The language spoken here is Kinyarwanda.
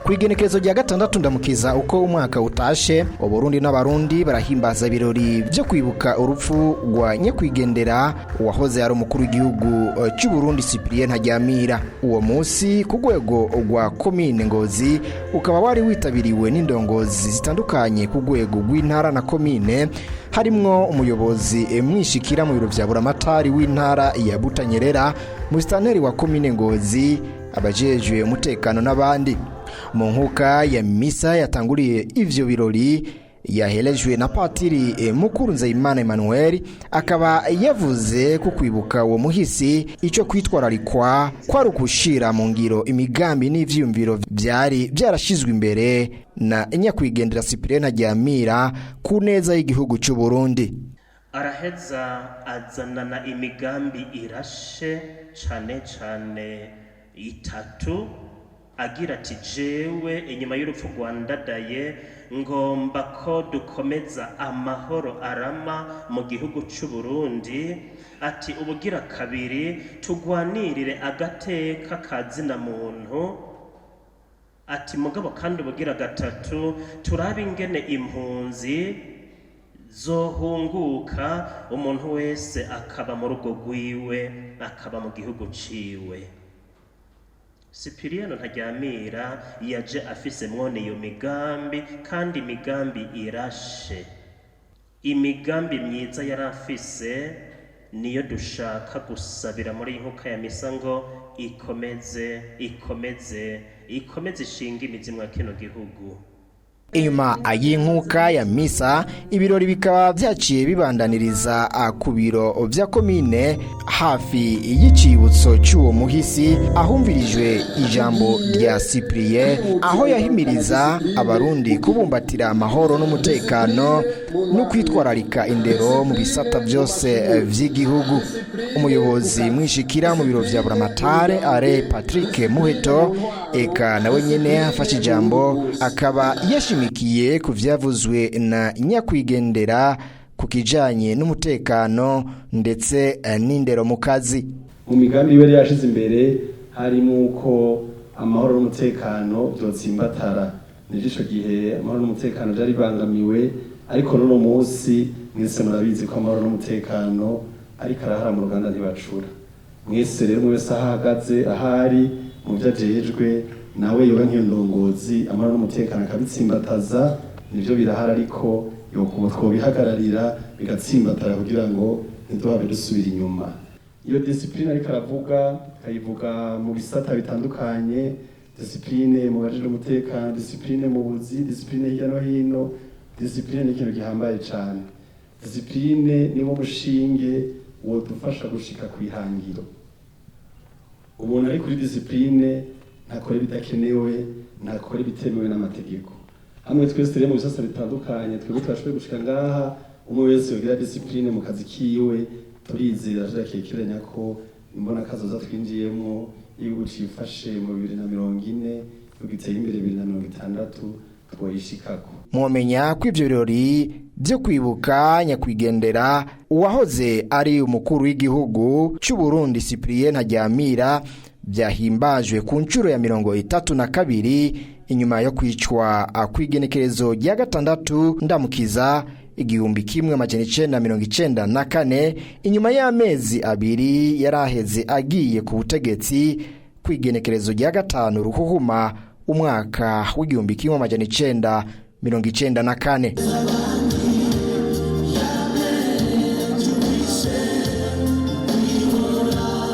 Kwigenekerezo rya gatandatu ndamukiza uko umwaka utashe, Uburundi n'abarundi barahimbaza ibirori byo kwibuka urupfu rwa nyakwigendera uwahoze ari umukuru w'igihugu cy'u Burundi Cyprien Ntaryamira. Uwo munsi ku rwego rwa komine Ngozi ukaba wari witabiriwe n'indongozi zitandukanye ku rwego rw'intara na komine, harimwo umuyobozi mwishikira mu biro vya buramatari w'intara ya Butanyerera, musitanteri wa komine Ngozi, abajejwe umutekano n'abandi. Mu nkuka ya misa yatanguriye ivyo birori yahelejwe na patiri mukuru Nzeyimana Emmanuel, akaba yavuze ku kwibuka uwo muhisi ico kwitwararikwa kwari ukushira mu ngiro imigambi n'ivyiyumviro byari byarashizwe imbere na nyakwigendera Cyprien Ntaryamira ku neza y'igihugu cy'u Burundi. Araheza azanana imigambi irashe cane itatu, agira ati jewe inyuma y'urupfu rwandadaye ngomba ko dukomeza amahoro arama mu gihugu cy'u Burundi. Ati ubugira kabiri tugwanirire agateka kazina muntu. Ati mugabo kandi ubugira gatatu turabe ingene impunzi zohunguka, umuntu wese akaba mu rugo rwiwe, akaba mu gihugu ciwe. Cyprien Ntaryamira yaje afise mwone iyo migambi, kandi imigambi irashe, imigambi myiza yarafise, niyo dushaka gusabira muri inkuka ya misa ngo ikomeze ishinga imizi mwa kino gihugu. Inyuma y'inkuka ya misa, ibirori bikaba byaciye bibandaniriza ku biro vya komine hafi y'icibutso cy'uwo muhisi, ahumvirijwe ijambo rya Cyprien, aho yahimiriza abarundi kubumbatira amahoro n'umutekano no kwitwararika indero mu bisata byose vy'igihugu. Umuyobozi mwishikira mu biro vya buramatare Are Patrick Muheto eka nawe nyene afashe ijambo, akaba yashimikiye ku vyavuzwe na nyakwigendera ku kijanye n'umutekano ndetse n'indero mu kazi. Mu migambi iwe yashize imbere harimo uko amahoro n'umutekano byotsimbatara. Nijisho gihe amahoro n'umutekano byari bangamiwe, ariko n'uno munsi mwese murabizi ko amahoro n'umutekano ariko arahara mu Rwanda ntibacura. Mwese rero mwese ahagaze ahari mu byajejwe nawe yoba nk'iyo ndongozi amahoro n'umutekano akabitsimbataza, nivyo birahara, ariko yokuba twobihagararira bigatsimbatara kugira ngo ntiduhabe dusubira inyuma. Iyo discipline ariko aravuga kayivuga mu bisata bitandukanye, discipline mu bajejwe umutekano, discipline mu buzi, discipline hirya no hino. Discipline ni ikintu gihambaye cyane. Discipline ni wo mushinge wo dufasha gushika kwihangiro. Umuntu ari kuri discipline ntakore bidakenewe, ntakore bitemewe n'amategeko. Hamwe twese rero mu bisasa bitandukanye twebwe twashoboye gushika ngaha, umwe wese yogira discipline mu kazi kiwe, turizera jekekeranya ko imbona kazoza twinjiyemo igihugu cifashe mu 2040 tugiteye imbere 2060 twoyishikako. Mwomenya ko ivyo birori byo kwibuka nyakwigendera uwahoze ari umukuru w'igihugu cy'u Burundi Cyprien Ntaryamira byahimbajwe ku ncuro ya 32 inyuma yo kwicwa kwigenekerezo rya gatandatu ndamukiza 1994, inyuma y'amezi abiri yaraheze agiye ku butegetsi kwigenekerezo rya gatanu Ruhuhuma umwaka w'1994.